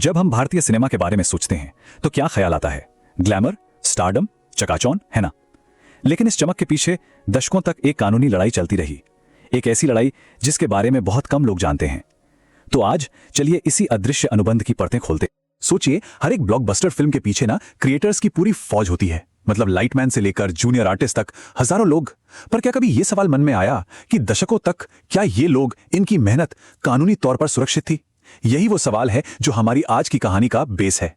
जब हम भारतीय सिनेमा के बारे में सोचते हैं तो क्या ख्याल आता है? ग्लैमर, स्टारडम, चकाचौंध, है ना? लेकिन इस चमक के पीछे दशकों तक एक कानूनी लड़ाई चलती रही, एक ऐसी लड़ाई जिसके बारे में बहुत कम लोग जानते हैं। तो आज चलिए इसी अदृश्य अनुबंध की परतें खोलते। सोचिए, हर एक ब्लॉकबस्टर फिल्म के पीछे ना क्रिएटर्स की पूरी फौज होती है, मतलब लाइटमैन से लेकर जूनियर आर्टिस्ट तक हजारों लोग। पर क्या कभी यह सवाल मन में आया कि दशकों तक क्या ये लोग, इनकी मेहनत कानूनी तौर पर सुरक्षित थी? यही वो सवाल है जो हमारी आज की कहानी का बेस है।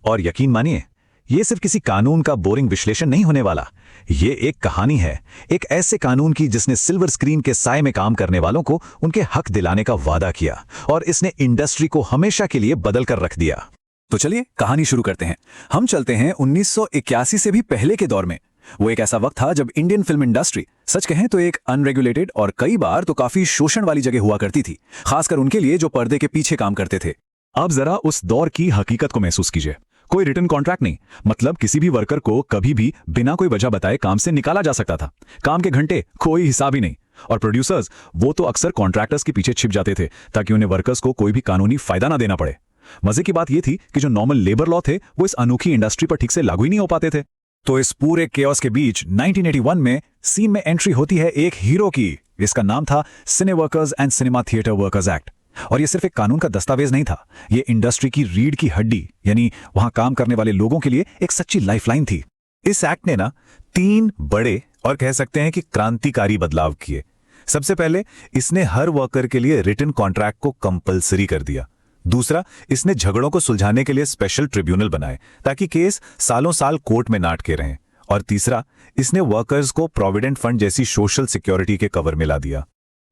और यकीन मानिए, ये सिर्फ किसी कानून का बोरिंग विश्लेषण नहीं होने वाला। ये एक कहानी है, एक ऐसे कानून की जिसने सिल्वर स्क्रीन के साए में काम करने वालों को उनके हक दिलाने का वादा किया और इसने इंडस्ट्री को हमेशा के लिए बदल कर रख दिया। तो चलिए कहानी शुरू करते हैं। हम चलते हैं 1981 से भी पहले के दौर में। वो एक ऐसा वक्त था जब इंडियन फिल्म इंडस्ट्री सच कहें तो एक अनरेगुलेटेड और कई बार तो काफी शोषण वाली जगह हुआ करती थी, खासकर उनके लिए जो पर्दे के पीछे काम करते थे। अब जरा उस दौर की हकीकत को महसूस कीजिए। कोई रिटन कॉन्ट्रैक्ट नहीं, मतलब किसी भी वर्कर को कभी भी बिना कोई वजह बताए काम से निकाला जा सकता था। काम के घंटे कोई हिसाब ही नहीं। और प्रोड्यूसर्स वो तो अक्सर कॉन्ट्रैक्टर्स के पीछे छिप जाते थे ताकि उन्हें वर्कर्स को कोई भी कानूनी फायदा ना देना पड़े। मजे की बात यह थी कि जो नॉर्मल लेबर लॉ थे वो इस अनोखी इंडस्ट्री पर ठीक से लागू ही नहीं हो पाते थे। तो इस पूरे केओस के बीच 1981 में सीन में एंट्री होती है एक हीरो की। इसका नाम था cine workers and cinema theatre workers act. और ये सिर्फ एक कानून का दस्तावेज नहीं था, ये इंडस्ट्री की रीढ़ की हड्डी, यानी वहां काम करने वाले लोगों के लिए एक सच्ची लाइफलाइन थी। इस एक्ट ने ना 3 बड़े और कह सकते हैं कि क्रांतिकारी बदलाव किए। सबसे पहले इसने हर वर्कर के लिए रिटन कॉन्ट्रैक्ट को कंपलसरी कर दिया। दूसरा, इसने झगड़ों को सुलझाने के लिए स्पेशल ट्रिब्यूनल बनाए ताकि केस सालों साल कोर्ट में ना अटके रहें। और तीसरा, इसने वर्कर्स को प्रोविडेंट फंड जैसी सोशल सिक्योरिटी के कवर में ला दिया।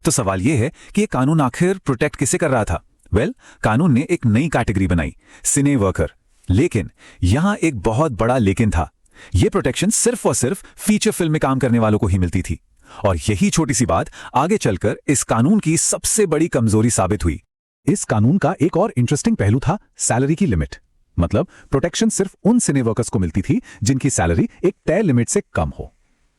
तो सवाल यह है कि ये कानून आखिर प्रोटेक्ट किसे कर रहा था? कानून ने एक नई कैटेगरी बनाई, सिने वर्कर। लेकिन यहां एक बहुत बड़ा लेकिन था। यह प्रोटेक्शन सिर्फ और सिर्फ फीचर फिल्म में काम करने वालों को ही मिलती थी। और यही छोटी सी बात आगे चलकर इस कानून की सबसे बड़ी कमजोरी साबित हुई। इस कानून का एक और इंटरेस्टिंग पहलू था सैलरी की लिमिट। मतलब प्रोटेक्शन सिर्फ उन सिने वर्कर्स को मिलती थी जिनकी सैलरी एक तय लिमिट से कम हो,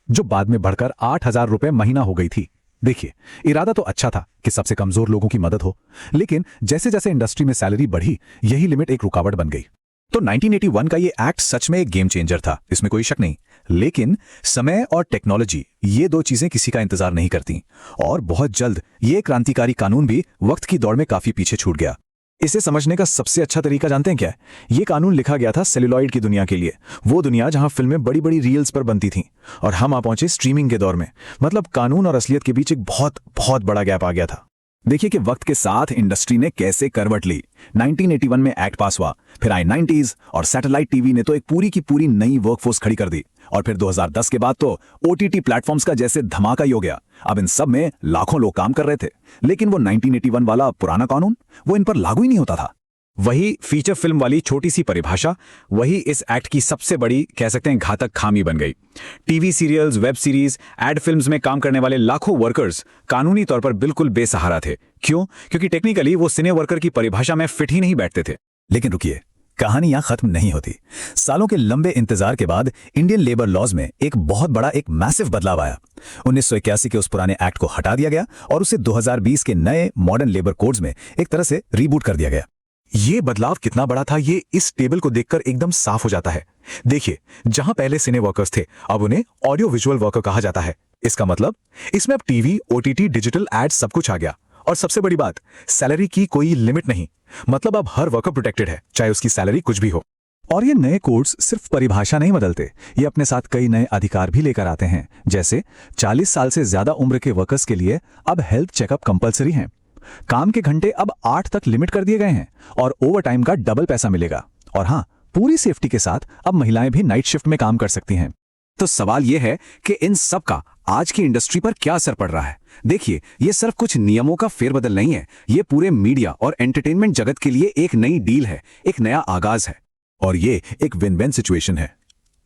जो बाद में बढ़कर 8,000 रुपए महीना हो गई थी। देखिए, इरादा तो अच्छा था कि सबसे कमजोर लोगों की मदद हो, लेकिन जैसे जैसे इंडस्ट्री में सैलरी बढ़ी, यही लिमिट एक रुकावट बन गई। तो 1981 का ये एक्ट सच में एक गेम चेंजर था, इसमें कोई शक नहीं। लेकिन समय और टेक्नोलॉजी, ये 2 चीजें किसी का इंतजार नहीं करती। और बहुत जल्द ये क्रांतिकारी कानून भी वक्त की दौड़ में काफी पीछे छूट गया। इसे समझने का सबसे अच्छा तरीका जानते हैं क्या है? ये कानून लिखा गया था सेलुलॉइड की दुनिया के लिए, वो दुनिया जहां फिल्में बड़ी बड़ी रील्स पर बनती थीं। और हम आ पहुंचे स्ट्रीमिंग के दौर में। मतलब कानून और असलियत के बीच एक बहुत बहुत बड़ा गैप आ गया था। देखिए कि वक्त के साथ इंडस्ट्री ने कैसे करवट ली। 1981 में एक्ट पास हुआ, फिर आई 90s और सैटेलाइट टीवी ने तो एक पूरी की पूरी नई वर्कफोर्स खड़ी कर दी। और फिर 2010 के बाद तो ओटीटी प्लेटफॉर्म्स का जैसे धमाका ही हो गया। अब इन सब में लाखों लोग काम कर रहे थे, लेकिन वो 1981 वाला पुराना कानून वो इन पर लागू ही नहीं होता था। वही फीचर फिल्म वाली छोटी सी परिभाषा, वही इस एक्ट की सबसे बड़ी कह सकते हैं घातक खामी बन गई। TV serials, web series, ad films में काम करने वाले लाखों वर्कर्स कानूनी तौर पर बिल्कुल बेसहारा थे। क्यों? क्योंकि टेक्निकली वो सिने वर्कर की परिभाषा में फिट ही नहीं बैठते थे। लेकिन रुकिए, कहानी यहां खत्म नहीं होती। सालों के लंबे इंतजार के बाद इंडियन लेबर लॉज में एक बहुत बड़ा, एक मैसिव बदलाव आया। 1981 के उस पुराने एक्ट को हटा दिया गया और उसे 2020 के नए मॉडर्न लेबर कोड्स में एक तरह से रीबूट कर दिया गया। ये बदलाव कितना बड़ा था, ये इस टेबल को देखकर एकदम साफ हो जाता है। देखिए, जहां पहले सिने वर्कर्स थे, अब उन्हें ऑडियो विजुअल वर्कर कहा जाता है। इसका मतलब इसमें अब टीवी, ओटीटी, डिजिटल एड सब कुछ आ गया। और सबसे बड़ी बात, सैलरी की कोई लिमिट नहीं। मतलब अब हर वर्कर प्रोटेक्टेड है, चाहे उसकी सैलरी कुछ भी हो। और ये नए कोड्स सिर्फ परिभाषा नहीं बदलते, ये अपने साथ कई नए अधिकार भी लेकर आते हैं। जैसे 40 साल से ज्यादा उम्र के वर्कर्स के लिए अब हेल्थ चेकअप कंपलसरी है। काम के घंटे अब 8 तक लिमिट कर दिए गए हैं और ओवर टाइम का डबल पैसा मिलेगा। और हाँ, पूरी सेफ्टी के साथ अब महिलाएं भी नाइट शिफ्ट में काम कर सकती हैं। तो सवाल यह है कि इन सब का आज की इंडस्ट्री पर क्या असर पड़ रहा है? देखिए, ये सिर्फ कुछ नियमों का फेरबदल नहीं है, ये पूरे मीडिया और एंटरटेनमेंट जगत के लिए एक नई डील है, एक नया आगाज है। और ये एक विन विन सिचुएशन है।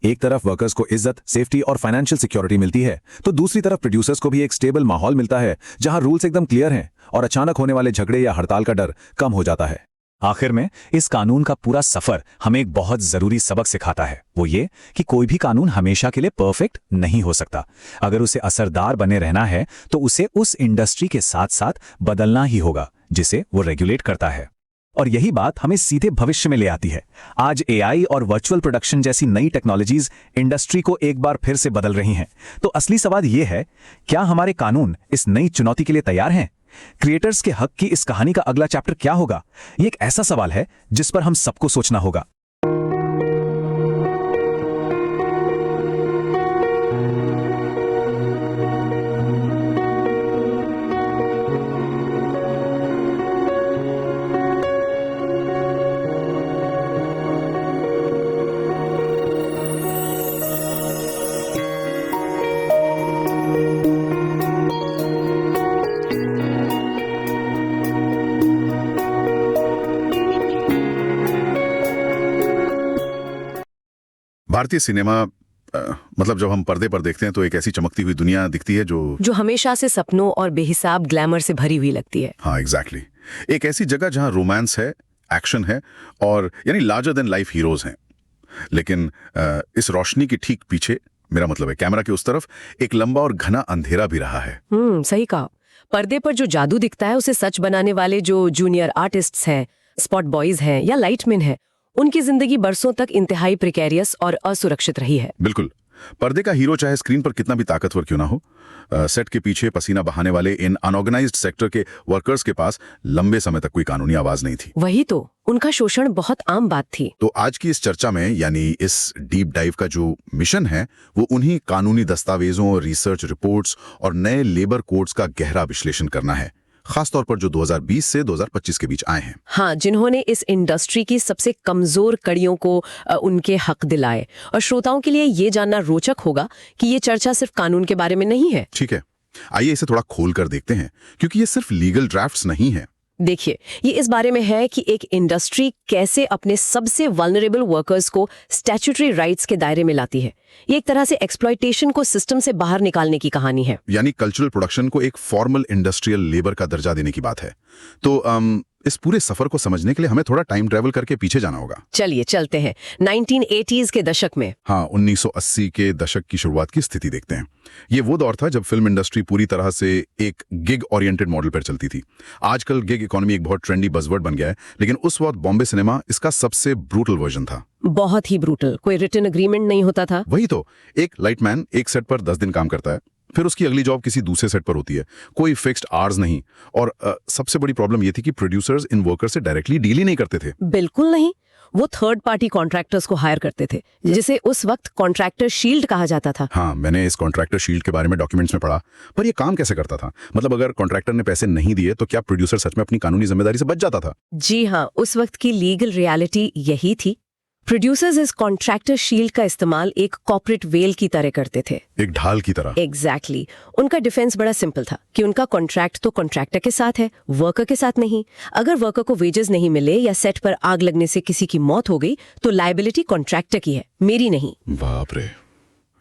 एक तरफ वर्कर्स को इज्जत, सेफ्टी और फाइनेंशियल सिक्योरिटी मिलती है, तो दूसरी तरफ प्रोड्यूसर्स को भी एक स्टेबल माहौल मिलता है जहां रूल्स एकदम क्लियर हैं और अचानक होने वाले झगड़े या हड़ताल का डर कम हो जाता है। आखिर में इस कानून का पूरा सफर हमें एक बहुत जरूरी सबक सिखाता है, वो ये कि कोई भी कानून हमेशा के लिए परफेक्ट नहीं हो सकता। अगर उसे असरदार बने रहना है तो उसे उस इंडस्ट्री के साथ साथ बदलना ही होगा जिसे वो रेगुलेट करता है। और यही बात हमें सीधे भविष्य में ले आती है। आज एआई और वर्चुअल प्रोडक्शन जैसी नई टेक्नोलॉजीज इंडस्ट्री को एक बार फिर से बदल रही हैं। तो असली सवाल यह है, क्या हमारे कानून इस नई चुनौती के लिए तैयार हैं? क्रिएटर्स के हक की इस कहानी का अगला चैप्टर क्या होगा? ये एक ऐसा सवाल है जिस पर हम सबको सोचना होगा। भारतीय सिनेमा मतलब जब हम पर्दे पर देखते हैं तो एक ऐसी चमकती हुई दुनिया दिखती है जो हमेशा से सपनों और बेहिसाब ग्लैमर से भरी हुई लगती है। हाँ एग्जैक्टली एक ऐसी जगह जहां रोमांस है, एक्शन है और यानी लार्जर देन लाइफ हीरोज हैं। लेकिन इस रोशनी के ठीक पीछे, मेरा मतलब है कैमरा के उस तरफ, एक लंबा और घना अंधेरा भी रहा है। सही कहा। पर्दे पर जो जादू दिखता है उसे सच बनाने वाले जो जूनियर आर्टिस्ट्स हैं, स्पॉट बॉयज हैं या लाइटमैन हैं, उनकी जिंदगी बरसों तक इंतहाई प्रिकेरियस और असुरक्षित रही है। बिल्कुल। पर्दे का हीरो चाहे स्क्रीन पर कितना भी ताकतवर क्यों ना हो, सेट के पीछे पसीना बहाने वाले इन अनऑर्गेनाइज्ड सेक्टर के वर्कर्स के पास लंबे समय तक कोई कानूनी आवाज नहीं थी। वही तो, उनका शोषण बहुत आम बात थी। तो आज की इस चर्चा में, यानी इस डीप डाइव का जो मिशन है, वो उन्हीं कानूनी दस्तावेजों, रिसर्च रिपोर्ट्स और नए लेबर कोड्स का गहरा विश्लेषण करना है, खासतौर पर जो 2020 से 2025 के बीच आए हैं। हाँ, जिन्होंने इस इंडस्ट्री की सबसे कमजोर कड़ियों को उनके हक दिलाए। और श्रोताओं के लिए ये जानना रोचक होगा कि ये चर्चा सिर्फ कानून के बारे में नहीं है। ठीक है, आइए इसे थोड़ा खोल कर देखते हैं, क्योंकि ये सिर्फ लीगल ड्राफ्ट्स नहीं है। देखिए, ये इस बारे में है कि एक इंडस्ट्री कैसे अपने सबसे वल्नरेबल वर्कर्स को स्टैट्यूटरी राइट्स के दायरे में लाती है। ये एक तरह से एक्सप्लॉयटेशन को सिस्टम से बाहर निकालने की कहानी है। यानी कल्चरल प्रोडक्शन को एक फॉर्मल इंडस्ट्रियल लेबर का दर्जा देने की बात है। तो इस पूरे सफर को समझने के लिए हमें थोड़ा टाइम ट्रैवल करके पीछे जाना होगा। चलिए चलते हैं 1980s के दशक में। हाँ, 1980 के दशक की शुरुआत की स्थिति देखते हैं। ये वो दौर था जब फिल्म इंडस्ट्री पूरी तरह से एक गिग ओरिएंटेड मॉडल पर चलती थी। आजकल गिग इकोनॉमी एक बहुत ट्रेंडी बज़वर्ड बन गया है, लेकिन उस वक्त बॉम्बे सिनेमा इसका सबसे ब्रूटल वर्जन था। बहुत ही ब्रूटल। कोई रिटन एग्रीमेंट नहीं होता था। वही तो, एक लाइटमैन एक सेट पर 10 दिन काम करता है, फिर उसकी अगली जॉब किसी दूसरे सेट पर होती है, कोई फिक्स्ड आवर्स नहीं। और सबसे बड़ी प्रॉब्लम ये थी कि प्रोड्यूसर्स इन वर्कर्स से डायरेक्टली डील ही नहीं करते थे। बिल्कुल नहीं, वो थर्ड पार्टी कॉन्ट्रैक्टर्स को हायर करते थे, जिसे उस वक्त कॉन्ट्रैक्टर शील्ड कहा जाता था। हाँ, मैंने इस कॉन्ट्रैक्टर शील्ड के बारे में डॉक्यूमेंट्स में पढ़ा। पर ये काम कैसे करता था? मतलब अगर कॉन्ट्रैक्टर ने पैसे नहीं दिए तो क्या प्रोड्यूसर सच में अपनी कानूनी जिम्मेदारी से बच जाता था? जी हाँ, उस वक्त की लीगल रियलिटी यही थी। प्रोड्यूसर्स इस कॉन्ट्रैक्टर शील्ड का इस्तेमाल एक कॉर्पोरेट वेल की तरह करते थे। एक ढाल की तरह। एग्जैक्टली। उनका डिफेंस बड़ा सिंपल था कि उनका कॉन्ट्रैक्ट तो कॉन्ट्रैक्टर के साथ है, वर्कर के साथ नहीं। अगर वर्कर को वेजेस नहीं मिले या सेट पर आग लगने से किसी की मौत हो गई तो लायबिलिटी कॉन्ट्रैक्टर की है, मेरी नहीं। बाप रे,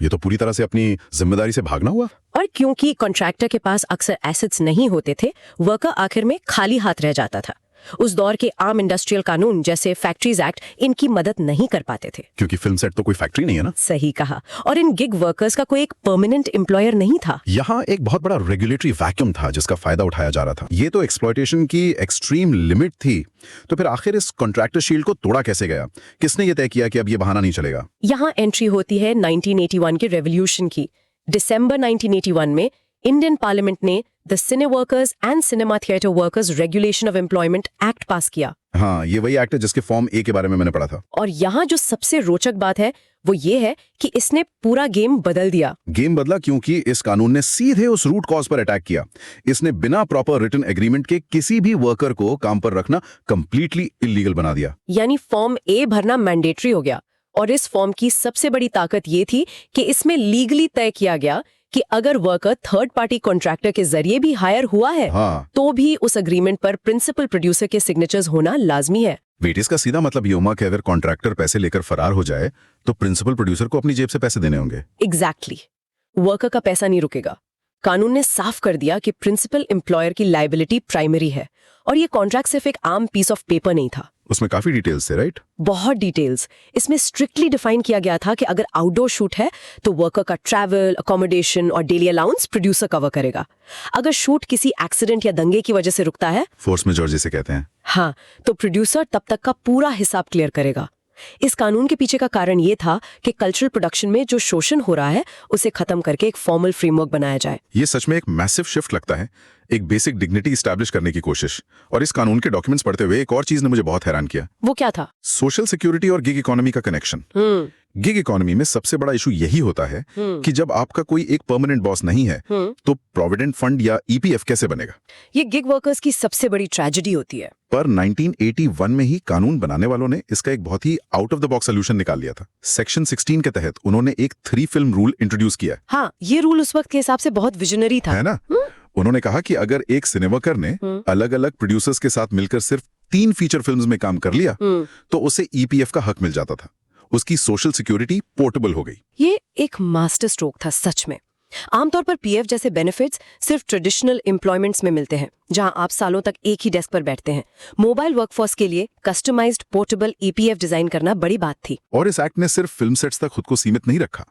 ये तो पूरी तरह से अपनी जिम्मेदारी से भागना हुआ। और क्योंकि कॉन्ट्रैक्टर के पास अक्सर एसेट्स नहीं होते थे, वर्कर आखिर में खाली हाथ रह जाता था। उस दौर के आम इंडस्ट्रियल कानून जैसे फैक्ट्रीज एक्ट इनकी मदद नहीं कर पाते थे, क्योंकि फिल्म सेट तो कोई फैक्ट्री नहीं है ना। सही कहा। और इन गिग वर्कर्स का कोई एक परमानेंट एम्प्लॉयर नहीं था। यहाँ एक बहुत बड़ा रेगुलेटरी वैक्यूम था जिसका फायदा उठाया जा रहा था। ये तो एक्सप्लॉयटेशन की एक्सट्रीम लिमिट थी। तो फिर आखिर इस कॉन्ट्रैक्टर शील्ड को तोड़ा कैसे गया? किसने ये तय किया कि अब ये बहाना नहीं चलेगा? यहाँ एंट्री होती है 1981 के रेवोल्यूशन की। दिसंबर 1981 में इंडियन पार्लियामेंट ने the cine workers and cinema theatre workers regulation of employment act पास किया। हाँ, ये वही एक्ट है जिसके फॉर्म ए के बारे में मैंने पढ़ा था। और यहाँ जो सबसे रोचक बात है वो ये है कि इसने पूरा गेम बदल दिया। गेम बदला क्योंकि इस कानून ने सीधे उस रूट कॉज पर अटैक किया। इसने बिना प्रॉपर रिटन एग्रीमेंट के किसी भी वर्कर को काम पर रखना कंप्लीटली इलीगल बना दिया। यानी फॉर्म ए भरना मैंडेटरी हो गया। और इस फॉर्म की सबसे बड़ी ताकत ये थी कि इसमें लीगली तय किया गया कि अगर वर्कर थर्ड पार्टी कॉन्ट्रैक्टर के जरिए भी हायर हुआ है, हाँ, तो भी उस एग्रीमेंट पर प्रिंसिपल प्रोड्यूसर के सिग्नेचर्स होना लाजमी है। वेट, इसका सीधा मतलब ये हुआ कि अगर कॉन्ट्रैक्टर पैसे लेकर फरार हो जाए तो प्रिंसिपल प्रोड्यूसर को अपनी जेब से पैसे देने होंगे। एग्जैक्टली। वर्कर का पैसा नहीं रुकेगा। कानून ने साफ कर दिया कि प्रिंसिपल एम्प्लॉयर की लायबिलिटी प्राइमरी है। और ये कॉन्ट्रैक्ट सिर्फ एक आम पीस ऑफ पेपर नहीं था, उसमें काफी डिटेल्स थे, राइट? बहुत डिटेल्स। इसमें स्ट्रिक्टली डिफाइन किया गया था कि अगर आउटडोर शूट है तो वर्कर का ट्रैवल, अकोमोडेशन और डेली अलाउंस प्रोड्यूसर कवर करेगा। अगर शूट किसी एक्सीडेंट या दंगे की वजह से रुकता है, फोर्स मेजोर जिसे कहते हैं। हाँ, तो प्रोड्यूसर तब तक का पूरा हिसाब क्लियर करेगा। इस कानून के पीछे का कारण ये था कि कल्चरल प्रोडक्शन में जो शोषण हो रहा है उसे खत्म करके एक फॉर्मल फ्रेमवर्क बनाया जाए। ये सच में एक मैसिव शिफ्ट लगता है, एक बेसिक डिग्निटी इस्टेब्लिश करने की कोशिश। और इस कानून के डॉक्यूमेंट्स पढ़ते हुए एक और चीज ने मुझे बहुत हैरान किया। वो क्या था? सोशल सिक्योरिटी और गिग इकोनॉमी का कनेक्शन। गिग इकोनॉमी में सबसे बड़ा इशू यही होता है कि जब आपका कोई एक परमानेंट बॉस नहीं है तो प्रोविडेंट फंड या ईपीएफ कैसे बनेगा? ये गिग वर्कर्स की सबसे बड़ी ट्रेजेडी होती है। पर 1981 में ही कानून बनाने वालों ने इसका एक बहुत ही out of the box solution निकाल लिया था। सेक्शन 16 के तहत उन्होंने एक 3 फिल्म रूल इंट्रोड्यूस किया। हाँ, ये रूल उस वक्त के हिसाब से बहुत विजनरी था, है ना? उन्होंने कहा कि अगर एक सिनेमाकर ने अलग अलग प्रोड्यूसर्स के साथ मिलकर सिर्फ 3 फीचर फिल्म्स में काम कर लिया तो उसे ईपीएफ का हक मिल जाता था। उसकी सोशल सिक्योरिटी पोर्टेबल हो गई। ये एक मास्टर स्ट्रोक था सच में। आमतौर पर पीएफ जैसे बेनिफिट्स सिर्फ ट्रेडिशनल एम्प्लॉयमेंट्स में मिलते हैं, जहां आप सालों तक एक ही डेस्क पर बैठते हैं। मोबाइल वर्कफोर्स के लिए कस्टमाइज्ड पोर्टेबल ईपीएफ डिजाइन करना बड़ी बात थी। और इस एक्ट ने सिर्फ फिल्म सेट्स तक खुद को सीमित नहीं रखा।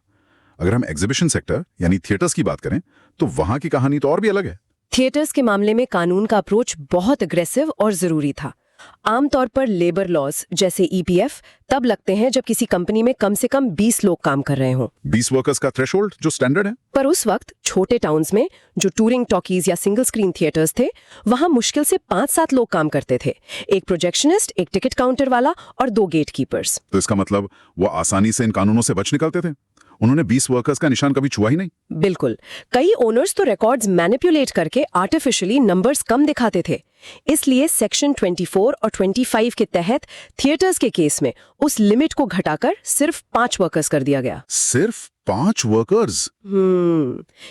अगर हम एग्जीबिशन सेक्टर यानी थिएटर्स की बात करें तो वहां की कहानी तो और भी अलग है। थिएटर्स के मामले में कानून का अप्रोच बहुत अग्रेसिव और जरूरी था। आमतौर पर लेबर लॉज जैसे ईपीएफ तब लगते हैं जब किसी कंपनी में कम से कम 20 लोग काम कर रहे हों। 20 वर्कर्स का थ्रेशोल्ड जो स्टैंडर्ड है। पर उस वक्त छोटे टाउन्स में जो टूरिंग टॉकीज या सिंगल स्क्रीन थिएटर्स थे, वहां मुश्किल से 5-7 लोग काम करते थे। एक प्रोजेक्शनिस्ट, एक टिकट काउंटर वाला और 2 गेट कीपर्स। तो इसका मतलब वो आसानी से इन कानूनों से बच निकलते थे। उन्होंने 20 वर्कर्स का निशान कभी छुआ ही नहीं। बिल्कुल। कई ओनर्स तो रिकॉर्ड्स मैनिपुलेट करके आर्टिफिशियली नंबर्स कम दिखाते थे। इसलिए सेक्शन 24 और 25 के तहत थिएटर्स के केस में उस लिमिट को घटाकर सिर्फ 5 वर्कर्स कर दिया गया। सिर्फ 5 वर्कर्स?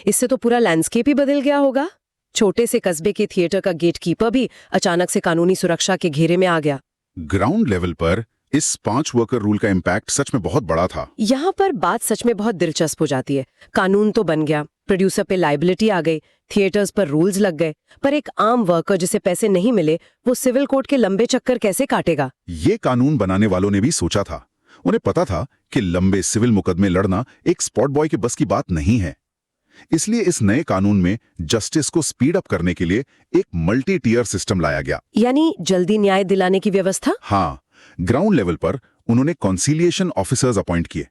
इससे तो पूरा लैंडस्केप ही बदल गया होगा। छोटे से कस्बे के थिएटर का गेटकीपर भी अचानक से कानूनी सुरक्षा के घेरे में आ गया। ग्राउंड लेवल पर इस 5 वर्कर रूल का इम्पैक्ट सच में बहुत बड़ा था। यहाँ पर बात सच में बहुत दिलचस्प हो जाती है। कानून तो बन गया, प्रोड्यूसर पे लायबिलिटी आ गई, थिएटर्स पर रूल्स लग गए, पर एक आम वर्कर जिसे पैसे नहीं मिले वो सिविल कोर्ट के लंबे चक्कर कैसे काटेगा? ये कानून बनाने वालों ने भी सोचा था। उन्हें पता था कि लंबे सिविल मुकदमे लड़ना एक स्पॉट बॉय के बस की बात नहीं है। इसलिए इस नए कानून में जस्टिस को स्पीड अप करने के लिए एक मल्टी टियर सिस्टम लाया गया। यानी जल्दी न्याय दिलाने की व्यवस्था? हाँ, ग्राउंड लेवल पर उन्होंने कॉन्सिलिएशन ऑफिसर्स अपॉइंट किए,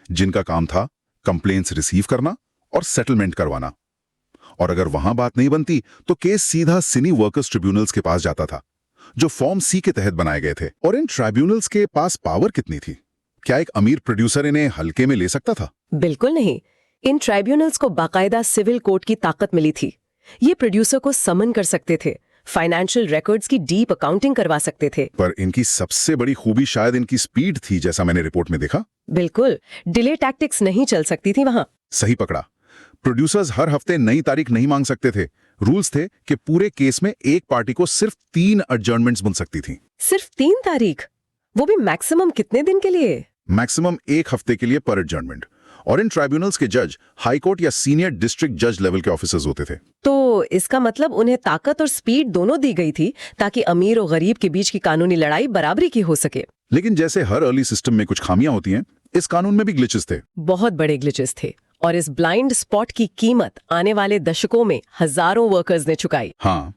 जिनका काम था कंप्लेंट्स रिसीव करना और सेटलमेंट करवाना। और अगर वहां बात नहीं बनती तो केस सीधा सिनी वर्कर्स ट्रिब्यूनल्स के पास जाता था, जो फॉर्म सी के तहत बनाए गए थे। और इन ट्राइब्यूनल्स के पास पावर कितनी थी? क्या एक अमीर प्रोड्यूसर इन्हें हल्के में ले सकता था? बिल्कुल नहीं। इन ट्राइब्यूनल्स को बाकायदा सिविल कोर्ट की ताकत मिली थी। ये प्रोड्यूसर को समन कर सकते थे, फाइनेंशियल रिकॉर्ड्स की डीप अकाउंटिंग करवा सकते थे। पर इनकी सबसे बड़ी खूबी शायद इनकी स्पीड थी, जैसा मैंने रिपोर्ट में देखा। बिल्कुल, डिले टैक्टिक्स नहीं चल सकती थी वहां। सही पकड़ा। प्रोड्यूसर्स हर हफ्ते नई तारीख नहीं मांग सकते थे। रूल्स थे कि पूरे केस में एक पार्टी को सिर्फ 3 एडजर्नमेंट्स मिल सकती थी। सिर्फ 3 तारीख? वो भी मैक्सिमम कितने दिन के लिए? मैक्सिमम 1 हफ्ते के लिए पर एडजर्नमेंट। और इन ट्राइब्यूनल्स के जज हाई कोर्ट या सीनियर डिस्ट्रिक्ट जज लेवल के ऑफिसर्स होते थे। तो इसका मतलब उन्हें ताकत और स्पीड दोनों दी गई थी ताकि अमीर और गरीब के बीच की कानूनी लड़ाई बराबरी की हो सके। लेकिन जैसे हर अर्ली सिस्टम में कुछ खामियां होती हैं, इस कानून में भी ग्लिचेस थे। बहुत बड़े ग्लिचेस थे, और इस ब्लाइंड स्पॉट की कीमत आने वाले दशकों में हजारों वर्कर्स ने चुकाई। हाँ,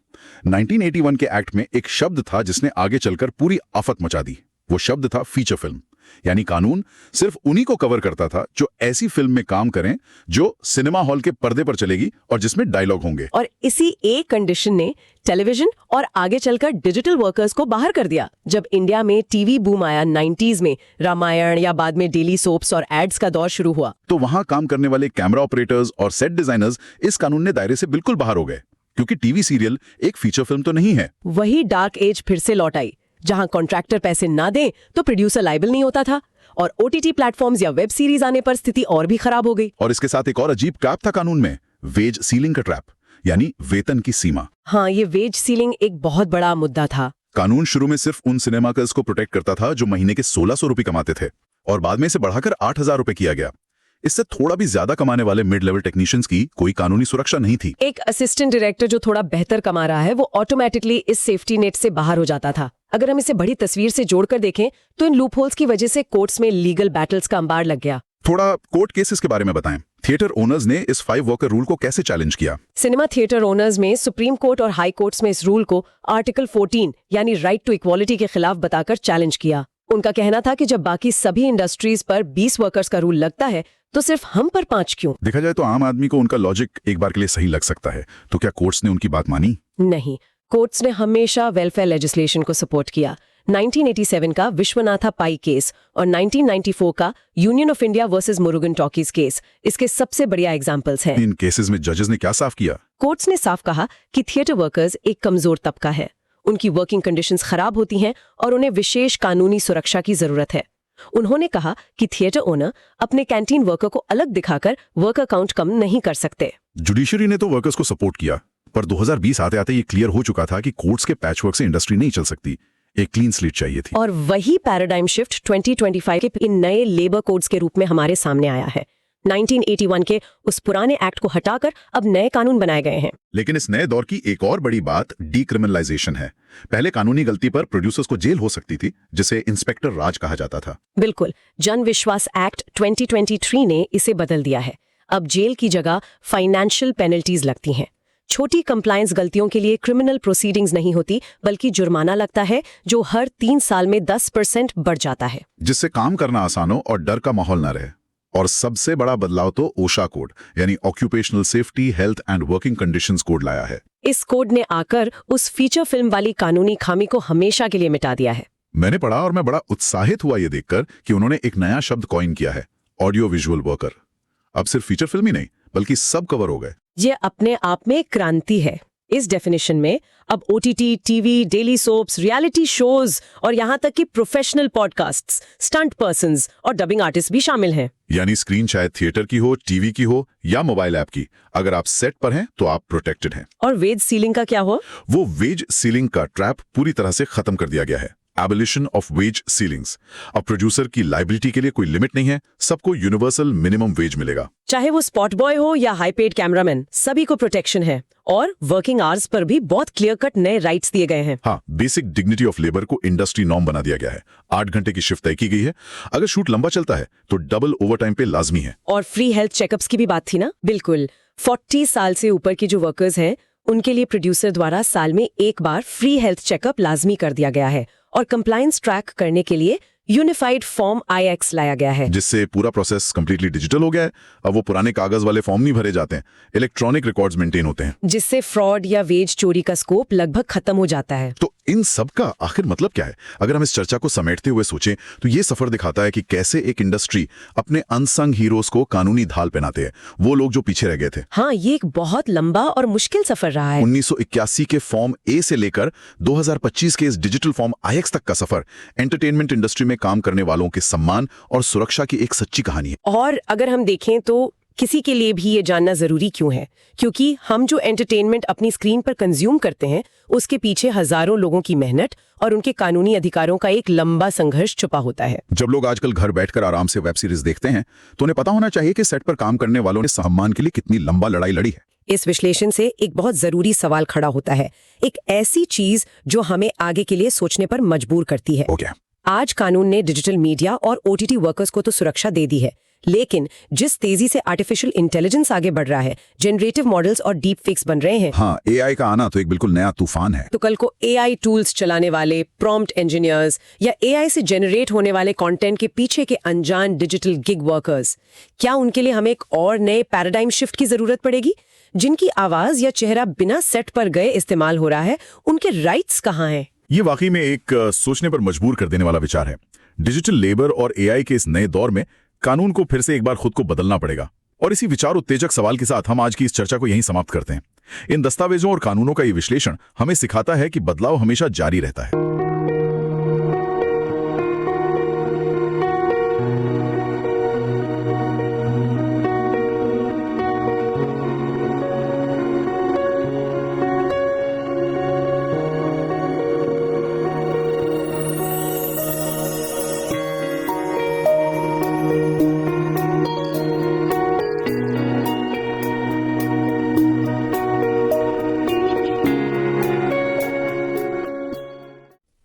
1981 के एक्ट में एक शब्द था जिसने आगे चलकर पूरी आफत मचा दी। वो शब्द था फीचर फिल्म। यानी कानून सिर्फ उन्हीं को कवर करता था जो ऐसी फिल्म में काम करें जो सिनेमा हॉल के पर्दे पर चलेगी और जिसमें डायलॉग होंगे। और इसी एक कंडीशन ने टेलीविजन और आगे चलकर डिजिटल वर्कर्स को बाहर कर दिया। जब इंडिया में टीवी बूम आया 90s में, रामायण या बाद में डेली सोप्स और एड्स का दौर शुरू हुआ, तो वहां काम करने वाले कैमरा ऑपरेटर्स और सेट डिजाइनर्स इस कानून ने दायरे से बिल्कुल बाहर हो गए, क्योंकि टीवी सीरियल एक फीचर फिल्म तो नहीं है। वही डार्क एज फिर से लौट आई, जहां कॉन्ट्रैक्टर पैसे ना दे तो प्रोड्यूसर लायबल नहीं होता था, और ओटीटी प्लेटफॉर्म्स या वेब सीरीज आने पर स्थिति और भी खराब हो गई। और इसके साथ एक और अजीब ट्रैप था कानून में, वेज सीलिंग का ट्रैप, यानी वेतन की सीमा। हाँ, ये वेज सीलिंग एक बहुत बड़ा मुद्दा था। कानून शुरू में सिर्फ उन सिनेमाकर्स को प्रोटेक्ट करता था जो महीने के 1600 रुपए कमाते थे, और बाद में इसे बढ़ाकर 8000 रुपए किया गया। इससे थोड़ा भी ज्यादा कमाने वाले मिड लेवल टेक्नीशियंस की कोई कानूनी सुरक्षा नहीं थी। एक असिस्टेंट डायरेक्टर जो थोड़ा बेहतर कमा रहा है वो ऑटोमेटिकली इस सेफ्टी नेट से बाहर हो जाता था। अगर हम इसे बड़ी तस्वीर से जोड़कर देखें तो इन लूपहोल्स की वजह से कोर्ट्स में लीगल बैटल्स का अंबार लग गया। थोड़ा कोर्ट केसेस के बारे में बताएं। थिएटर ओनर्स ने इस 5 वर्कर रूल को कैसे चैलेंज किया? सिनेमा थिएटर ओनर्स में सुप्रीम कोर्ट और हाई कोर्ट्स में इस रूल को आर्टिकल 14 यानी राइट टू इक्वालिटी के खिलाफ बताकर चैलेंज किया। उनका कहना था कि जब बाकी सभी इंडस्ट्रीज पर 20 वर्कर्स का रूल लगता है तो सिर्फ हम पर 5 क्यों? देखा जाए तो आम आदमी को उनका लॉजिक एक बार के लिए सही लग सकता है, तो क्या कोर्ट्स ने उनकी बात मानी? नहीं, कोर्ट्स ने हमेशा वेलफेयर लेजिस्लेशन को सपोर्ट किया। 1987 का विश्वनाथा पाई केस और 1994 का union of India versus Murugan talkies case इसके सबसे बढ़िया एग्जांपल्स हैं। इन केसेस में जजेस ने क्या साफ किया? कोर्ट्स ने साफ कहा कि थिएटर वर्कर्स एक कमजोर तबका है, उनकी वर्किंग कंडीशंस खराब होती हैं और उन्हें विशेष कानूनी सुरक्षा की जरूरत है। उन्होंने कहा कि थिएटर ओनर अपने कैंटीन वर्कर को अलग दिखाकर वर्क अकाउंट कम नहीं कर सकते। जुडिशरी ने तो वर्कर्स को सपोर्ट किया, पर 2020 आते आते ये क्लियर हो चुका था कि कोर्ट्स के पैचवर्क से इंडस्ट्री नहीं चल सकती, एक क्लीन स्लेट चाहिए थी। और वही पैराडाइम शिफ्ट 2025 के इन नए लेबर कोड्स के रूप में हमारे सामने आया है। 1981 के उस पुराने एक्ट को हटाकर अब नए कानून बनाए गए हैं। लेकिन इस नए दौर की एक और बड़ी बात डीक्रिमिनलाइजेशन है। पहले कानूनी गलती पर प्रोड्यूसर्स को जेल हो सकती थी, जिसे इंस्पेक्टर राज कहा जाता था। बिल्कुल, जन विश्वास एक्ट 2023 ने इसे बदल दिया है। अब जेल की जगह फाइनेंशियल पेनल्टीज लगती हैं। छोटी कंप्लायंस गलतियों के लिए क्रिमिनल प्रोसीडिंग्स नहीं होती, बल्कि जुर्माना लगता है जो हर 3 साल में 10% बढ़ जाता है, जिससे काम करना आसान हो और डर का माहौल ना रहे। और सबसे बड़ा बदलाव तो ओशा कोड यानी occupational safety, health and working conditions code लाया है। इस कोड ने आकर उस फीचर फिल्म वाली कानूनी खामी को हमेशा के लिए मिटा दिया है। मैंने पढ़ा और मैं बड़ा उत्साहित हुआ ये देखकर कि उन्होंने एक नया शब्द कॉइन किया है, ऑडियो विजुअल वर्कर। अब सिर्फ फीचर फिल्म ही नहीं बल्कि सब कवर हो गए। ये अपने आप में एक क्रांति है। इस डेफिनेशन में अब OTT, TV, daily soaps, reality shows और यहाँ तक कि प्रोफेशनल पॉडकास्ट्स, स्टंट पर्संस और डबिंग आर्टिस्ट भी शामिल हैं। यानी स्क्रीन चाहे थिएटर की हो, टीवी की हो या मोबाइल ऐप की, अगर आप सेट पर हैं तो आप प्रोटेक्टेड हैं। और वेज सीलिंग का क्या हुआ? वो वेज सीलिंग का ट्रैप पूरी तरह से खत्म कर दिया गया है। Abolition of ways ceilings. अब प्रोड्यूसर की लाइबिलिटी के लिए कोई लिमिट नहीं है, सबको यूनिवर्सल मिनिमम वेज मिलेगा। चाहे वो स्पॉट बॉय हो या हाई पेड कैमरामैन, सभी को प्रोटेक्शन है। और वर्किंग आवर्स पर भी बहुत क्लियर कट नए राइट्स दिए गए हैं। हाँ, बेसिक डिग्निटी ऑफ लेबर को इंडस्ट्री नॉर्म बना दिया गया है। 8 घंटे की शिफ्ट तय की गई है। अगर शूट लंबा चलता है तो डबल ओवरटाइम पे लाजमी है। और फ्री हेल्थ चेकअप्स की भी बात थी ना? बिल्कुल। 40 साल से ऊपर के जो वर्कर्स हैं उनके लिए प्रोड्यूसर द्वारा साल में एक बार फ्री हेल्थ चेकअप लाजमी कर दिया गया है। और कंप्लायंस ट्रैक करने के लिए यूनिफाइड फॉर्म IX लाया गया है, जिससे पूरा प्रोसेस कंप्लीटली डिजिटल हो गया है। अब वो पुराने कागज वाले फॉर्म नहीं भरे जाते हैं, इलेक्ट्रॉनिक रिकॉर्ड्स मेंटेन होते हैं, जिससे फ्रॉड या वेज चोरी का स्कोप लगभग खत्म हो जाता है। तो इन सब का आखिर मतलब क्या है? अगर हम इस चर्चा को समेटते हुए सोचें तो ये सफर दिखाता है कि कैसे एक इंडस्ट्री अपने अनसंग हीरोज को कानूनी ढाल पहनाते हैं, वो लोग जो पीछे रह गए थे। हाँ, ये एक बहुत लंबा और मुश्किल सफर रहा है। 1981 के फॉर्म ए से लेकर 2025 के इस डिजिटल फॉर्म IX तक का सफर एंटरटेनमेंट इंडस्ट्री में काम करने वालों के सम्मान और सुरक्षा की एक सच्ची कहानी है। और अगर हम देखें तो किसी के लिए भी ये जानना जरूरी क्यों है, क्योंकि हम जो एंटरटेनमेंट अपनी स्क्रीन पर कंज्यूम करते हैं उसके पीछे हजारों लोगों की मेहनत और उनके कानूनी अधिकारों का एक लंबा संघर्ष छुपा होता है। जब लोग आजकल घर बैठकर आराम से वेब सीरीज देखते हैं तो उन्हें पता होना चाहिए कि सेट पर काम करने वालों ने सम्मान के लिए कितनी लंबा लड़ाई लड़ी है। इस विश्लेषण से एक बहुत जरूरी सवाल खड़ा होता है, एक ऐसी चीज जो हमें आगे के लिए सोचने पर मजबूर करती है। हो गया। आज कानून ने डिजिटल मीडिया और OTT वर्कर्स को तो सुरक्षा दे दी है, लेकिन जिस तेजी से आर्टिफिशियल इंटेलिजेंस आगे बढ़ रहा है, जनरेटिव मॉडल्स और डीप फेक्स बन रहे हैं, हाँ, AI का आना तो एक बिल्कुल नया तूफान है। तो कल को AI टूल्स चलाने वाले प्रॉम्प्ट इंजीनियर्स या AI से जनरेट होने वाले कंटेंट के पीछे के अनजान डिजिटल गिग वर्कर्स, क्या उनके लिए हमें एक और नए पैराडाइम शिफ्ट की जरूरत पड़ेगी? जिनकी आवाज या चेहरा बिना सेट पर गए इस्तेमाल हो रहा है, उनके राइट्स कहाँ हैं? ये वाकई में एक सोचने पर मजबूर कर देने वाला विचार है। डिजिटल लेबर और AI के इस नए दौर में कानून को फिर से एक बार खुद को बदलना पड़ेगा। और इसी विचार उत्तेजक सवाल के साथ हम आज की इस चर्चा को यहीं समाप्त करते हैं। इन दस्तावेजों और कानूनों का ये विश्लेषण हमें सिखाता है कि बदलाव हमेशा जारी रहता है।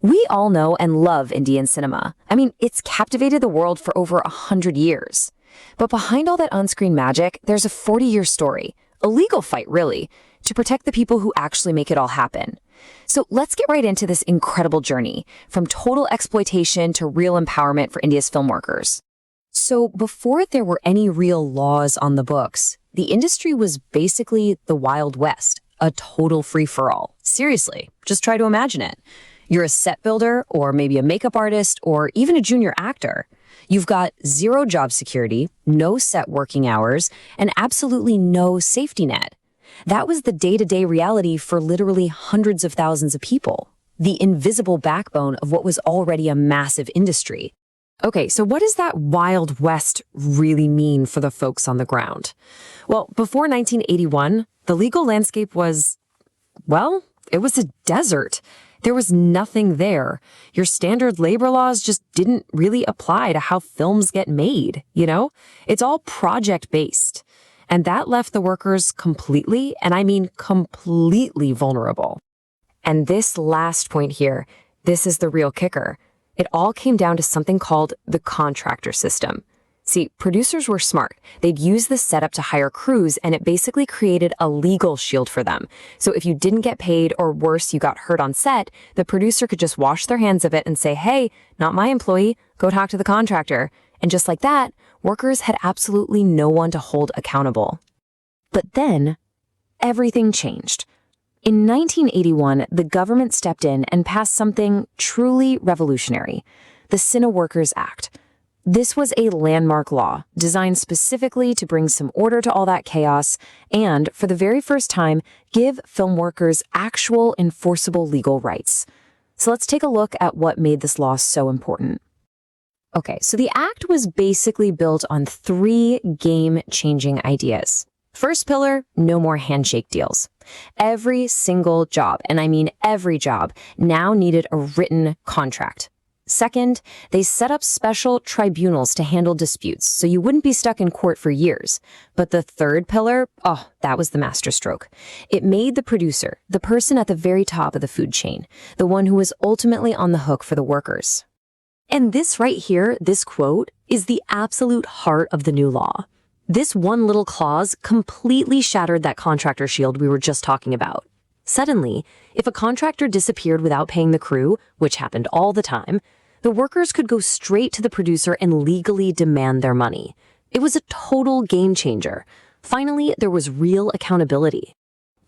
We all know and love Indian cinema. I mean, it's captivated the world for over 100 years. But behind all that on-screen magic, there's a 40-year story, a legal fight, really, to protect the people who actually make it all happen. So let's get right into this incredible journey, from total exploitation to real empowerment for India's film workers. So before there were any real laws on the books, the industry was basically the Wild West, a total free-for-all. Seriously, just try to imagine it. You're a set builder, or maybe a makeup artist, or even a junior actor. You've got zero job security, no set working hours, and absolutely no safety net. That was the day-to-day reality for literally hundreds of thousands of people, the invisible backbone of what was already a massive industry. Okay, so what does that Wild West really mean for the folks on the ground? Well, before 1981, the legal landscape was, well, it was a desert. There was nothing there. Your standard labor laws just didn't really apply to how films get made, you know? It's all project-based. And that left the workers completely, and I mean completely vulnerable. And this last point here, this is the real kicker. It all came down to something called the contractor system. See, producers were smart. They'd use this setup to hire crews, and it basically created a legal shield for them. So if you didn't get paid, or worse, you got hurt on set, the producer could just wash their hands of it and say, hey, not my employee, go talk to the contractor. And just like that, workers had absolutely no one to hold accountable. But then, everything changed. In 1981, the government stepped in and passed something truly revolutionary, the Cine Workers Act. This was a landmark law designed specifically to bring some order to all that chaos and, for the very first time, give film workers actual enforceable legal rights. So let's take a look at what made this law so important. Okay, so the act was basically built on 3 game-changing ideas. First pillar, no more handshake deals. Every single job, and I mean every job, now needed a written contract. Second, they set up special tribunals to handle disputes, so you wouldn't be stuck in court for years. But the third pillar, that was the masterstroke. It made the producer, the person at the very top of the food chain, the one who was ultimately on the hook for the workers. And this right here, this quote, is the absolute heart of the new law. This one little clause completely shattered that contractor shield we were just talking about. Suddenly, if a contractor disappeared without paying the crew, which happened all the time, the workers could go straight to the producer and legally demand their money. It was a total game changer. Finally, there was real accountability.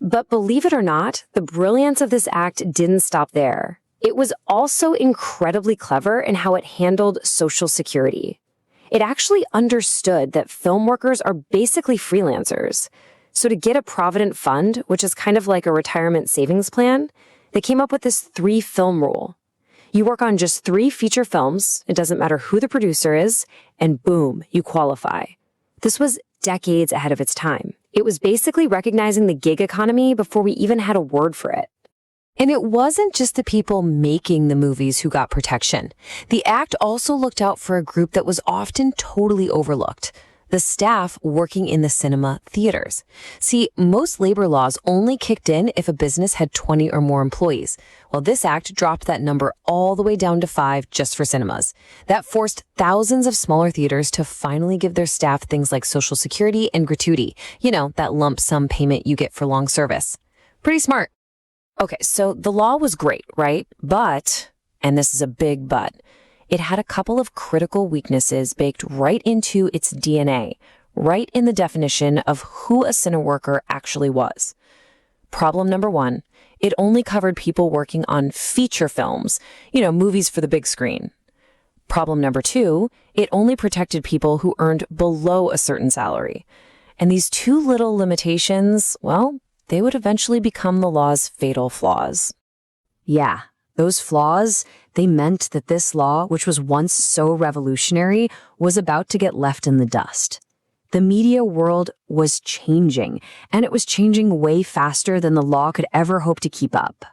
But believe it or not, the brilliance of this act didn't stop there. It was also incredibly clever in how it handled Social Security. It actually understood that film workers are basically freelancers. So to get a Provident Fund, which is kind of like a retirement savings plan, they came up with this 3-film rule. You work on just 3 feature films, it doesn't matter who the producer is, and boom, you qualify. This was decades ahead of its time. It was basically recognizing the gig economy before we even had a word for it. And it wasn't just the people making the movies who got protection. The act also looked out for a group that was often totally overlooked: the staff working in the cinema theaters. See, most labor laws only kicked in if a business had 20 or more employees. Well, this act dropped that number all the way down to 5 just for cinemas. That forced thousands of smaller theaters to finally give their staff things like Social Security and gratuity. You know, that lump sum payment you get for long service. Pretty smart. Okay, so the law was great, right? But, and this is a big but, it had a couple of critical weaknesses baked right into its DNA, right in the definition of who a cine worker actually was. Problem number 1, it only covered people working on feature films, movies for the big screen. Problem number 2, it only protected people who earned below a certain salary. And these 2 little limitations, well, they would eventually become the law's fatal flaws. Yeah, those flaws, they meant that this law, which was once so revolutionary, was about to get left in the dust. The media world was changing, and it was changing way faster than the law could ever hope to keep up.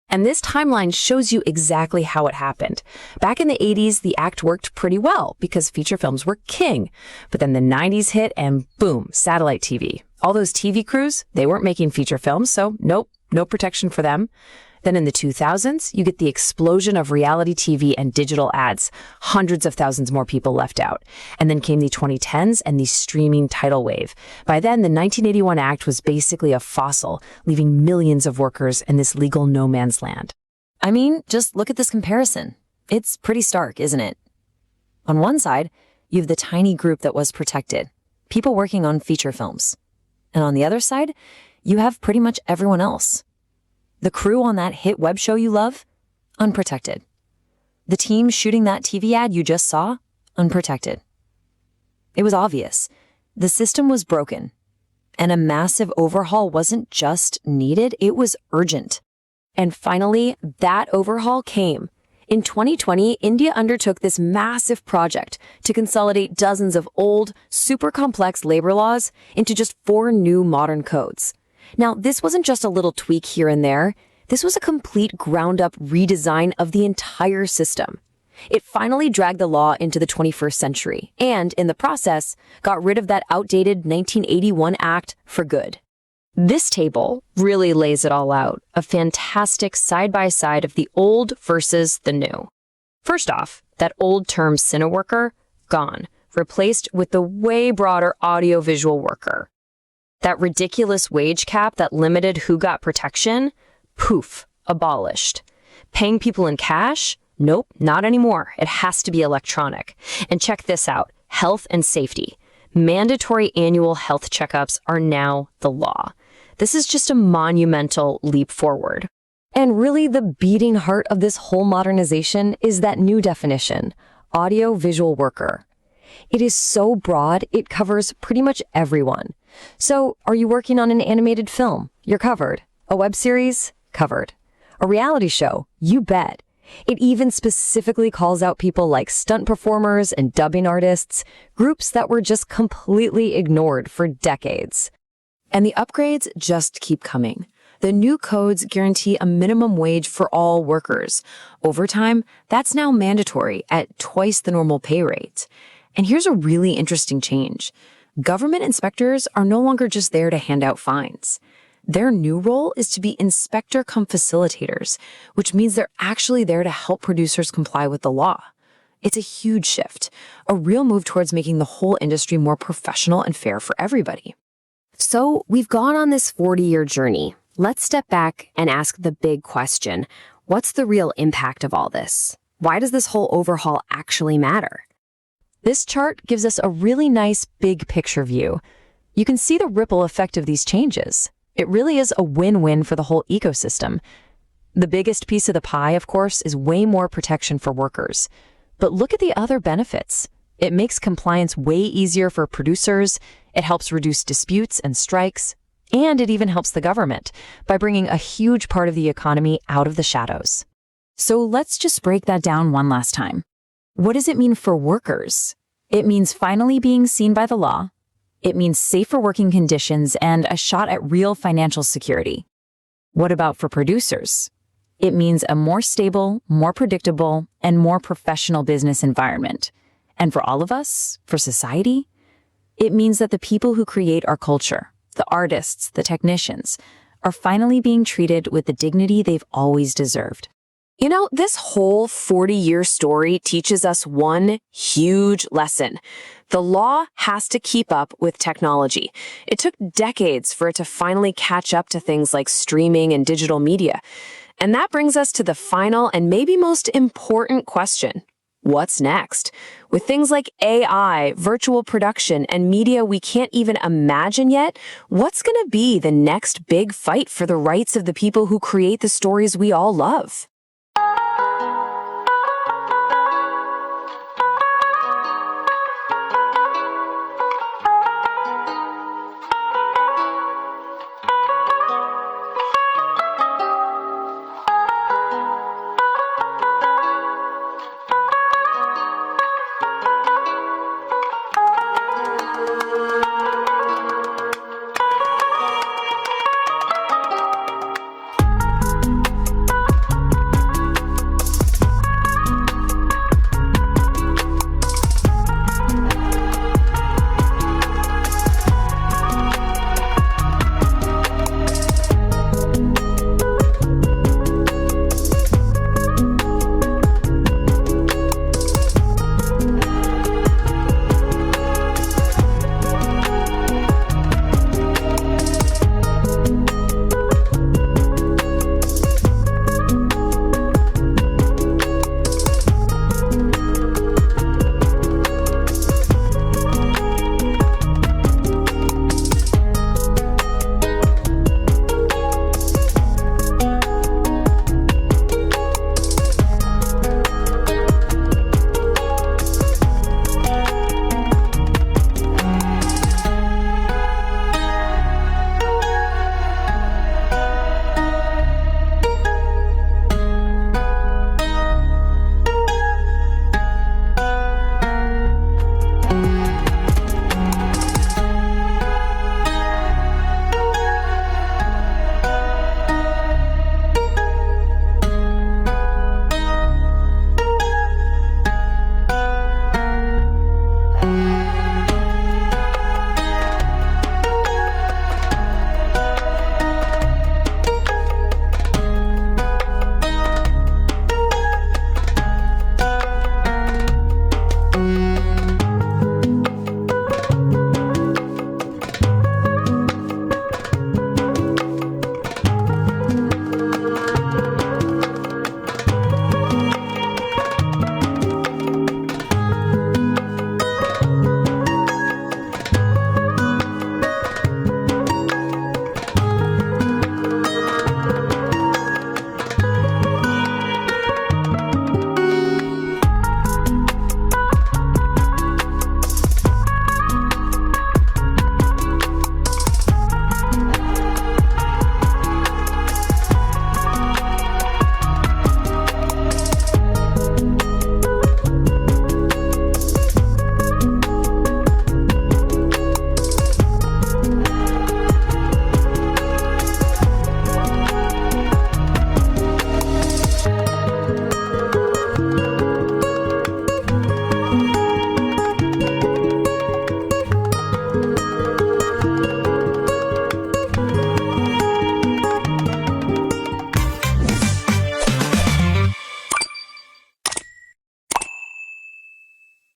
And this timeline shows you exactly how it happened. Back in the 80s, the act worked pretty well because feature films were king. But then the 90s hit and boom, satellite TV. All those TV crews, they weren't making feature films, so nope, no protection for them. Then in the 2000s, you get the explosion of reality TV and digital ads. Hundreds of thousands more people left out. And then came the 2010s and the streaming tidal wave. By then, the 1981 Act was basically a fossil, leaving millions of workers in this legal no man's land. I mean, just look at this comparison. It's pretty stark, isn't it? On one side, you have the tiny group that was protected, people working on feature films. And on the other side, you have pretty much everyone else. The crew on that hit web show you love, unprotected. The team shooting that TV ad you just saw, unprotected. It was obvious. The system was broken. And a massive overhaul wasn't just needed, it was urgent. And finally, that overhaul came. In 2020, India undertook this massive project to consolidate dozens of old, super complex labor laws into just 4 new modern codes. Now, this wasn't just a little tweak here and there. This was a complete ground-up redesign of the entire system. It finally dragged the law into the 21st century and, in the process, got rid of that outdated 1981 Act for good. This table really lays it all out, a fantastic side-by-side of the old versus the new. First off, that old term cineworker, gone, replaced with the way broader audiovisual worker. That ridiculous wage cap that limited who got protection, poof, abolished. Paying people in cash? Nope, not anymore. It has to be electronic. And check this out, health and safety. Mandatory annual health checkups are now the law. This is just a monumental leap forward. And really the beating heart of this whole modernization is that new definition, audio-visual worker. It is so broad, it covers pretty much everyone. So, are you working on an animated film? You're covered. A web series? Covered. A reality show? You bet. It even specifically calls out people like stunt performers and dubbing artists, groups that were just completely ignored for decades. And the upgrades just keep coming. The new codes guarantee a minimum wage for all workers. Overtime, that's now mandatory at twice the normal pay rate. And here's a really interesting change. Government inspectors are no longer just there to hand out fines. Their new role is to be inspector cum facilitators, which means they're actually there to help producers comply with the law. It's a huge shift, a real move towards making the whole industry more professional and fair for everybody. So we've gone on this 40-year journey. Let's step back and ask the big question. What's the real impact of all this? Why does this whole overhaul actually matter? This chart gives us a really nice big picture view. You can see the ripple effect of these changes. It really is a win-win for the whole ecosystem. The biggest piece of the pie, of course, is way more protection for workers. But look at the other benefits. It makes compliance way easier for producers, it helps reduce disputes and strikes, and it even helps the government by bringing a huge part of the economy out of the shadows. So let's just break that down one last time. What does it mean for workers? It means finally being seen by the law. It means safer working conditions and a shot at real financial security. What about for producers? It means a more stable, more predictable, and more professional business environment. And for all of us, for society, it means that the people who create our culture, the artists, the technicians, are finally being treated with the dignity they've always deserved. You know, this whole 40-year story teaches us one huge lesson. The law has to keep up with technology. It took decades for it to finally catch up to things like streaming and digital media. And that brings us to the final and maybe most important question. What's next? With things like AI, virtual production, and media we can't even imagine yet, what's going to be the next big fight for the rights of the people who create the stories we all love?